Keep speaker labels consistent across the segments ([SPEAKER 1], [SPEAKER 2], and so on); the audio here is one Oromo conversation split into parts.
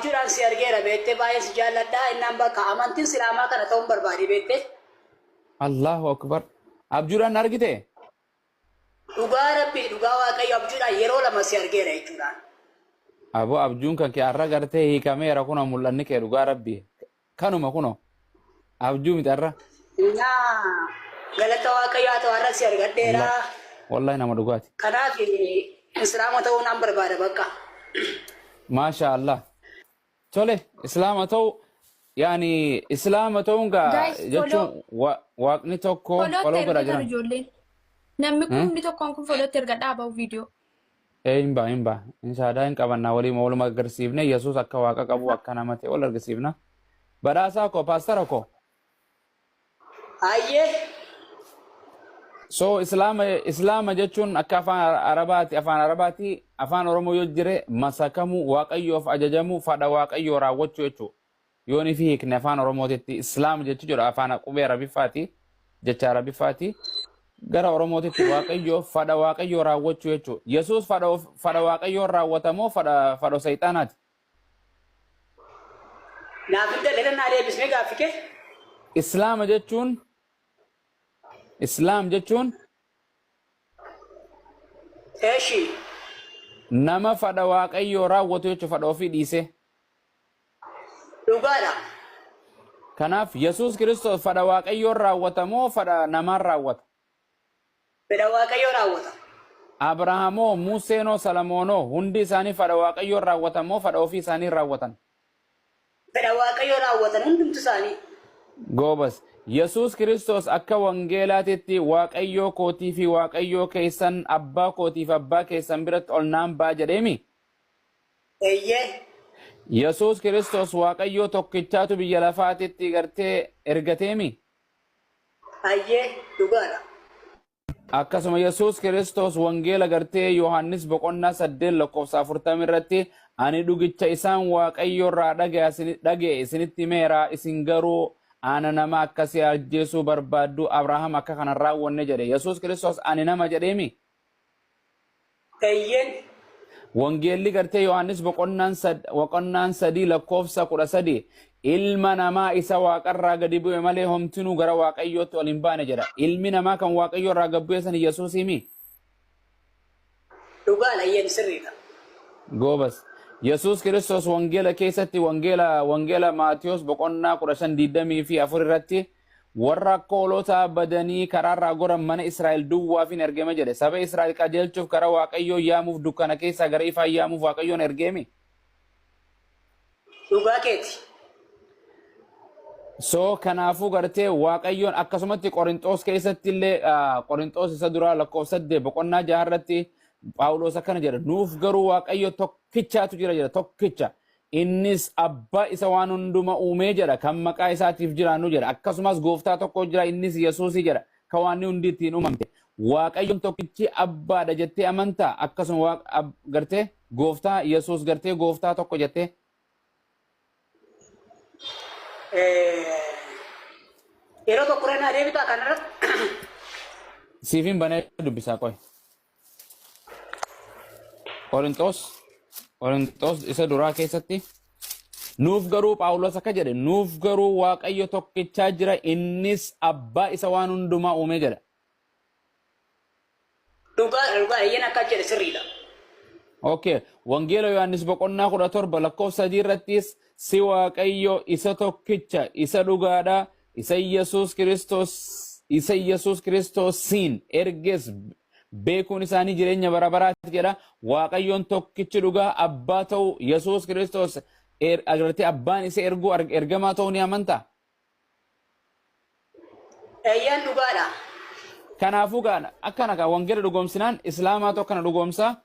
[SPEAKER 1] abjuudhaan si argeera beektee baay'ee si jaalladhaa innaan bakka amantiin islaamaa kana ta'uun barbaade beektee.
[SPEAKER 2] Allahu akbar. Abjuudhaan argite?
[SPEAKER 1] Dhugaa rabbii dhugaa waaqayyo abjuudhaan yeroo lama si argeera jechuudhaan.
[SPEAKER 2] Abo abjuun kan kee har'a gartee hiikameera kuna mul'anni kee dhugaa rabbii. Kanuma kuno. Abjuu miti har'a.
[SPEAKER 1] Galata waaqayyo haa ta'u har'a si argadheera.
[SPEAKER 2] Wallahi nama dhugaati.
[SPEAKER 1] Kanaaf islaama ta'uu nan barbaada bakka.
[SPEAKER 2] Masha Allah. Tole islaama ta'u yaani islaama ta'uun gaa jechuun waaqni tokko foloo godha jiran.
[SPEAKER 3] Namni kun hundi tokkoon kun folootti erga dhaaba'u viidiyoo.
[SPEAKER 2] Himba. Inshaallah hin qabannaa waluma agarsiifne Yesuus akka waaqa qabu akka nama ta'e wal agarsiifna. Badhaasaa koo paastara koo.
[SPEAKER 1] Ayyee.
[SPEAKER 2] So islaama jechuun akka afaan arabaati afaan oromoo yoo jire masakamu waaqayyoof ajajamu fadha waaqayyoo raawwachuu jechuudha. Yooni fi hiikne afaan oromootitti islaam jechuu jedha afaan qubee arabiffaati jecha arabiffaati gara oromootitti waaqayyoo fadha waaqayyoo raawwachuu jechuudha. Yesuus fadha waaqayyoo raawwatamoo fadha sayxaanaati.
[SPEAKER 1] Naaf dhala naa deebisnee gaaffike.
[SPEAKER 2] Islaam jechuun
[SPEAKER 1] Eeshi.
[SPEAKER 2] nama fadha waaqayyoo raawwatu jechuudha fadha ofii dhiise.
[SPEAKER 1] Dhugaadha.
[SPEAKER 2] Kanaaf Yesuus Kiristoos fadha waaqayyoo raawwatamoo fadha namaan raawwata?
[SPEAKER 1] Fedha waaqayyoo raawwata.
[SPEAKER 2] Abrahaamoo Museenoo Salamoonoo hundi isaanii fadha waaqayyoo raawwatamoo fadha ofii isaanii raawwatan?
[SPEAKER 1] Fedha waaqayyoo raawwatan hundumtu isaanii.
[SPEAKER 2] Goobas. Yesuus Kiristoos akka wangeelaatitti waaqayyoo kootii fi waaqayyoo keessan abbaa kootii fi abbaa keessan biratti ol naan ba'a jedheemi?
[SPEAKER 1] Eeyyee.
[SPEAKER 2] Yesuus Kiristoos waaqayyoo tokkichaatu biyya lafaatitti gartee ergateemi?
[SPEAKER 1] Ayyee dhugaadha.
[SPEAKER 2] Akkasuma Yesuus Kiristoos wangeela gartee Yohaannis boqonnaa 8:40 irratti ani dhugicha isaan waaqayyoo irraa dhaga'e isinitti himeera isin garuu ana nama akkasii ajjeesuu barbaaddu Abrahaam akka kana raawwanne jedhe. Yesuus Kiristoos ani nama jedheemi?
[SPEAKER 1] Eeyyeen.
[SPEAKER 2] Wangeelli gartee Yohaannis boqonnaan 3:13 ilma namaa isa waaqarraa gadi bu'e malee homtinuu gara waaqayyootti ol hin baane jedha. Ilmi namaa kan waaqayyoo irraa gadi bu'e san Yesuus himi?
[SPEAKER 1] Dhugaadha eeyyeen sirriidha.
[SPEAKER 2] Goobas. Yesuus Kiristoos wangeela keessatti wangeela Maatiyos boqonnaa 15:24 irratti warra akka hoolotaa badanii karaarraa goran mana Israa'el duwwaaf hin ergame jedhe. Saba Israa'el qajeelchuuf karaa waaqayyoo yaamuuf dukkana keessaa gara ifaa yaamuuf waaqayyoon ergeemi?
[SPEAKER 1] Dhugaa keeti.
[SPEAKER 2] So kanaafuu gartee waaqayyoon akkasumatti Qorinxoos keessatti illee Qorinxoos isa duraa lakkoofsa 8 boqonnaa 6 irratti Phaawulos akkana jedha nuuf garuu waaqayyo tokkichaatu jira jedha tokkicha innis abbaa isa waan hunduma uumee jedha kan maqaa isaatiif jiraannu jedha akkasumas gooftaa tokko jira innis Yesuusii jedha kan waan hundi ittiin uumamte waaqayyoon tokkichi abbaadha jettee amantaa akkasuma gartee gooftaa Yesuus gartee gooftaa tokko jettee
[SPEAKER 1] yeroo tokko rena deebitaa kanarratti
[SPEAKER 2] siifin banee dubbisaa qoy Qorinxoos isa duraa keessatti nuuf garuu Phaawulos akka jedhe nuuf garuu waaqayyo tokkichaa jira innis abbaa isa waan hundumaa uume jedha.
[SPEAKER 1] Dhugaa eeyyan akka jedhe sirriidha.
[SPEAKER 2] Okay, wangeela Yohaannis boqonnaa 17 lakkoofsa 3 irrattis si waaqayyo isa tokkicha isa dhugaadha isa Yesuus Kiristoosiin erges beekuun isaanii jireenya bara baraatti jedha waaqayyoon tokkichi dhugaa abbaa ta'u Yesuus Kiristoos agartee abbaan isa ergamaa ta'uu ni amantaa?
[SPEAKER 1] Eeyyan dhugaadha.
[SPEAKER 2] Kanaafuu akkana kaa wangeela dhugoomsinaan islaamaa tokko kana dhugoomsaa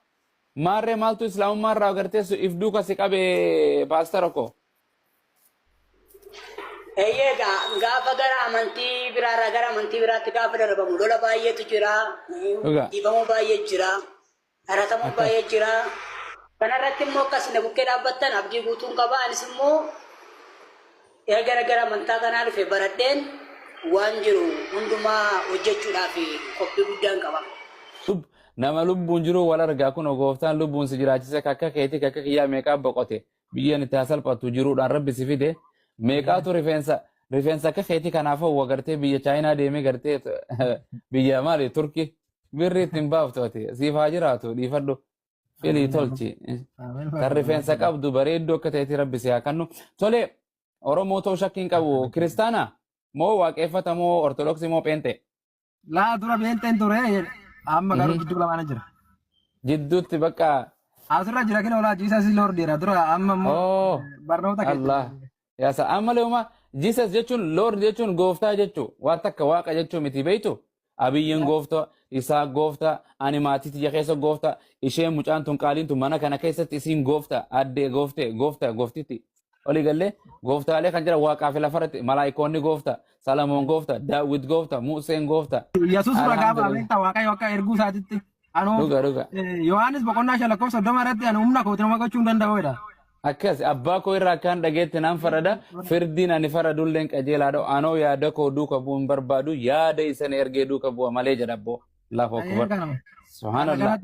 [SPEAKER 2] maarree maaltu islaamummaa irraa agartee if duuka si qabe paastara koo?
[SPEAKER 1] Eeyyee gaafa gara amantii biraarraa gara amantii biraatti gaafa darbamu lola baay'eetu jira. Dhiibamuu baay'ee jira. Haratamuu baay'ee jira. Kanarratti immoo akkasina bukkee dhaabbattan abdii guutuun qaba. Anis immoo gara amantaa kanaa dhufe baradheen waan jiru hundumaa hojjechuudhaaf qophii guddaan qaba.
[SPEAKER 2] Nama lubbuun jiru wal argaa kun gooftaan lubbuun si jiraachise kakka keetii kakka kiyyaa meeqaa boqote biyyan itti hasalphatu jiruudhaan rabbi si fide meeqaatu rifeensa akka keetii kanaafuu wagartee biyya chaayinaa deemee gartee biyya maali turki birri ittiin baaftu ati siif haa jiraatu dhiifadhu filii tolchi kan rifeensa qabdu bareedduu akka ta'etti rabbi si haa kennu. Tole Oromoo ta'uu shakkiin qabu kiristaana moo waaqeffata moo ortodoksii moo pheenxee?
[SPEAKER 4] Laa dura pheenxeen ture amma garuu jidduu lamaan jira.
[SPEAKER 2] Jidduutti bakka
[SPEAKER 4] asirra jira kina olaa jiisas lordiidha dura amma immoo barnoota keessa.
[SPEAKER 2] Allah yaasa amma leuma Jesus jechuun Lord jechuun gooftaa jechuu waan takka waaqa jechuu miti beeytu abiyyiin gooftaa isaa gooftaa ani maatii tiyya keessa gooftaa isheen mucaan tun qaaliin tun mana kana keessatti isiin gooftaa addee gooftitti oli galee gooftaalee kan jira waaqaa fi lafarratti malaayikoonni gooftaa Salamoon gooftaa Daawit gooftaa Museen gooftaa.
[SPEAKER 4] Yesuus ragaa baafata waaqayyo akka erguu isaatitti.
[SPEAKER 2] Dhuga.
[SPEAKER 4] Yohaannis boqonnaa 6:30 irratti ani humna kootiin nama gochuu hin danda'udha.
[SPEAKER 2] Akkas abbaa koo irraa kan dhageetti nan farada firdiin ani faradulleen qajeelaadha anoo yaada koo duuka bu'uu hin barbaadu yaada isan ergee duuka bu'a malee jedha abboo lafa kubar subhanallah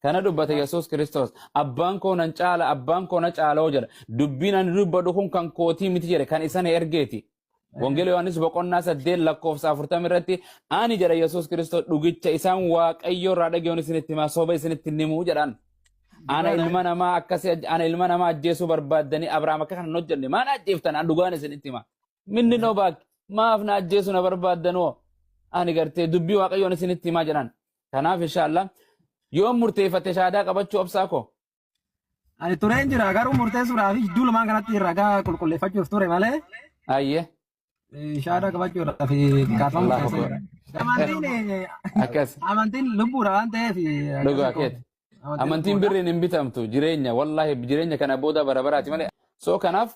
[SPEAKER 2] kana dubbata Yesuus Kiristoos abbaan koo nan caala abbaan koo na caaloo jedha dubbiin ani dubbadhu kun kan kootii miti jedhe kan isan ergeeti Wangeela Yohaannis boqonnaa 8:40 irratti ani jedha Yesuus Kiristoos dhugicha isaan waaqayyo irraa dhaga'uun isinitti himaa soba isinitti himuu jedhaan. Ana ilma namaa ajjeesuu barbaadanii Abrahaam akka kana hojjenne maan ajjeeftan an dhugaan isinitti hima minni noo baak maaf na ajjeesuu na barbaaddanoo ani gartee dubbii waaqayyoon isinitti himaa jedhan kanaaf inshallah yoo murteeffate shaadaa qabachuu obsaa koo
[SPEAKER 4] ani tureen jira garuu murteessuudhaaf jidduu lamaan kanatti ragaa qulqulleeffachuuf ture malee
[SPEAKER 2] ayyee
[SPEAKER 4] shaadaa qabachuudhaaf kaafamuu amantiin lubbuudha waan ta'eef
[SPEAKER 2] dhugaa keeti. Amantiin birriin hin bitamtu jireenya wallahi jireenya kana booda barabaraati malee soo kanaaf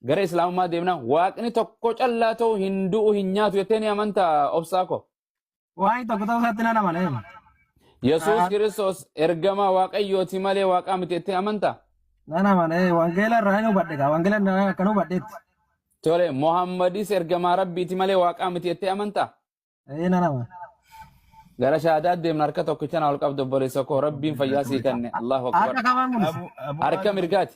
[SPEAKER 2] gara islaamummaa deemna waaqni tokko callaa ta'u hin du'u hin nyaatu jettee ni amantaa obsaa ko
[SPEAKER 4] waan tokko ta'u isaatti nan amane
[SPEAKER 2] Yesuus Kiristoos ergamaa waaqayyooti malee waaqaa miti jettee amantaa
[SPEAKER 4] nan amane wangeela irraa hin hubadhe gaa wangeela irraa akkan hubadheetti
[SPEAKER 2] tole Muhammadis ergamaa rabbiiti malee waaqaa miti jettee amantaa
[SPEAKER 4] nan amane
[SPEAKER 2] gara shaadaa deemna harka tokkicha na ol qabdu obboleessa koo rabbiin fayyaa sii kenne Allahu akbar harka mirgaati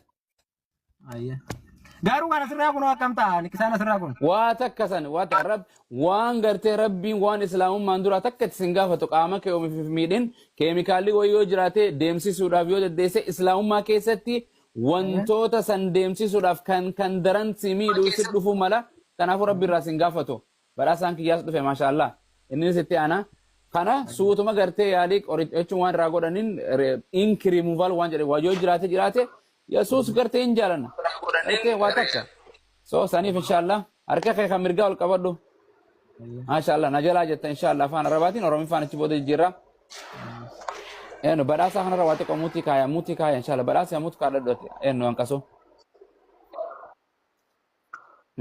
[SPEAKER 4] garuu kana sirraa kun akkam ta'a nikisaan sirraa kun
[SPEAKER 2] waa takkasan waa rab waan gartee rabbiin waan islaamummaan dura takka isin gaafatu qaama kee oomiif miidhin keemikaalli wayii yoo jiraate deemsisuudhaaf yoo deddeesse islaamummaa keessatti wantoota san deemsisuudhaaf kan daran si miidhuu si dhufu mala kanaafuu rabbi irraa isin gaafatu badhaasaan kiyyaas dhufe maashaallah innis itti aanaa kana suutuma gartee yaalii qorichoon waan irraa godhanin ink removal waan jedhe waa yoo jiraate Yesuus gartee hin jaalanna gartee waa takka so saniif inshallah harka kee kan mirgaa ol qabadhu maashaallah na jalaa jetta inshallah afaan arabaatiin oromiffaan achi booda jijjiirra eno badhaasa kanarra waa xiqqoo muutii kaaya inshallah badhaasa muutii kaadhadhooti eno hanqasu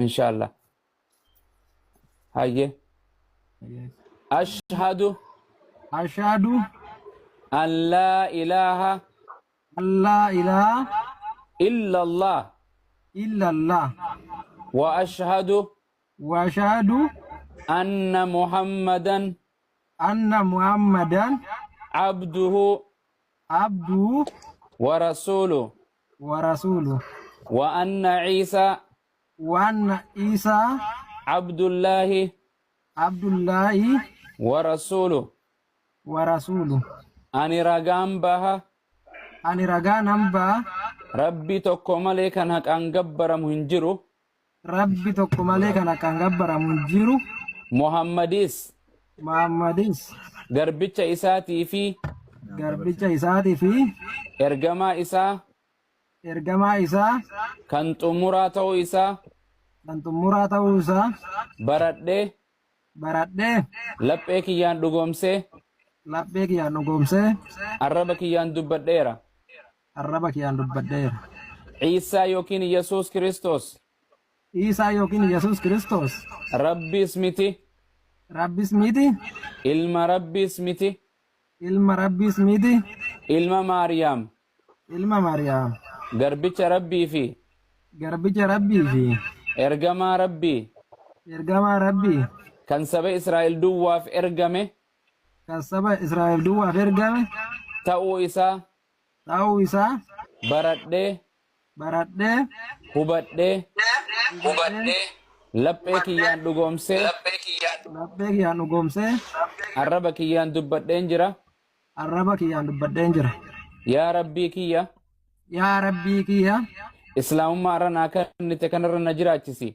[SPEAKER 2] inshallah hayyee أشهد أن لا إله إلا الله وأشهد أن محمدا عبده ورسوله وأن عيسى عبد الله ورسوله أني رغان بها ربي توكو مالك أنك أنجبر منجرو محمديس غربيتش إساتي في إرجما إسا كنت مراتو إسا baradhe laphee kiyyaan dhugoomse arraba kiyyaan dubbadheera Iisaa yookiin Yesuus Kiristoos Rabbiis miti ilma Rabbiis miti ilma Maariyaam garbicha Rabbii fi ergamaa Rabbii kan saba Israa'el duwwaaf ergame ta'uu isaa baradhee
[SPEAKER 4] baradhe
[SPEAKER 2] hubadhe laphee kiyyaan dhugoomsee
[SPEAKER 4] laphee kiyyaan dhugoomsee
[SPEAKER 2] arraba kiyyaan dubbadheen jira
[SPEAKER 4] arraba kiyyaan dubbadheen jira
[SPEAKER 2] yaa rabbii kiyya
[SPEAKER 4] yaa rabbii kiyya
[SPEAKER 2] islaamummaa irra naa kennite kanarra na jiraachisi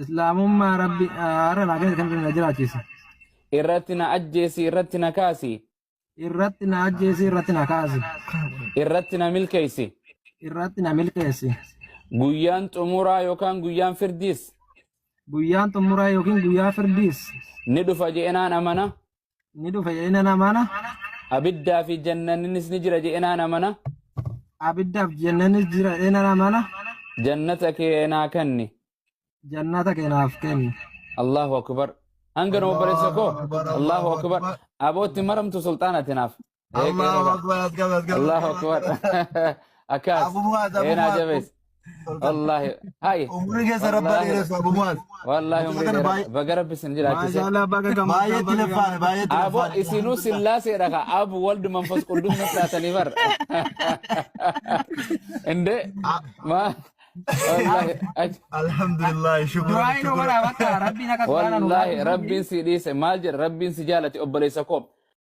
[SPEAKER 4] islaamummaa rabbi arra naa kennite kanarra na jiraachisi
[SPEAKER 2] irratti na ajjeesi irratti na kaasi
[SPEAKER 4] irratti na ajjeesi irratti na kaasi
[SPEAKER 2] irratti na milkeessi
[SPEAKER 4] irratti na milkeessi
[SPEAKER 2] guyyaan xumuraa yookaan guyyaan firdiis
[SPEAKER 4] guyyaan xumuraa yookiin guyyaa firdiis
[SPEAKER 2] ni dhufa je'enaan amana
[SPEAKER 4] ni dhufa je'enaan amana
[SPEAKER 2] abiddaa fi jannannis ni jira je'enaan amana
[SPEAKER 4] abiddaaf jannannis jira je'enaan amana
[SPEAKER 2] jannata keenaa kenni
[SPEAKER 4] jannata keenaaf kenni
[SPEAKER 2] Allahu akbar hanga nama barreessa koo Allahu akbar abootti maramtu sulxaanatinaaf Allahu akbar akkas eenaa jabees والله هاي
[SPEAKER 5] عمرك يا رب يرس ابو معاذ
[SPEAKER 2] والله عمري بقرب سنجل
[SPEAKER 4] ما شاء الله بقى كم
[SPEAKER 5] بايت تلفان بايت
[SPEAKER 2] ابو اسينو سلاسي ركا ابو ولد منفس قدوس نساتني فر انده ما والله
[SPEAKER 5] الحمد لله شكرا
[SPEAKER 4] دعائنا ولا بقى ربنا كسبنا
[SPEAKER 2] والله ربي سيدي مالجر ربي سجالتي ابليسكم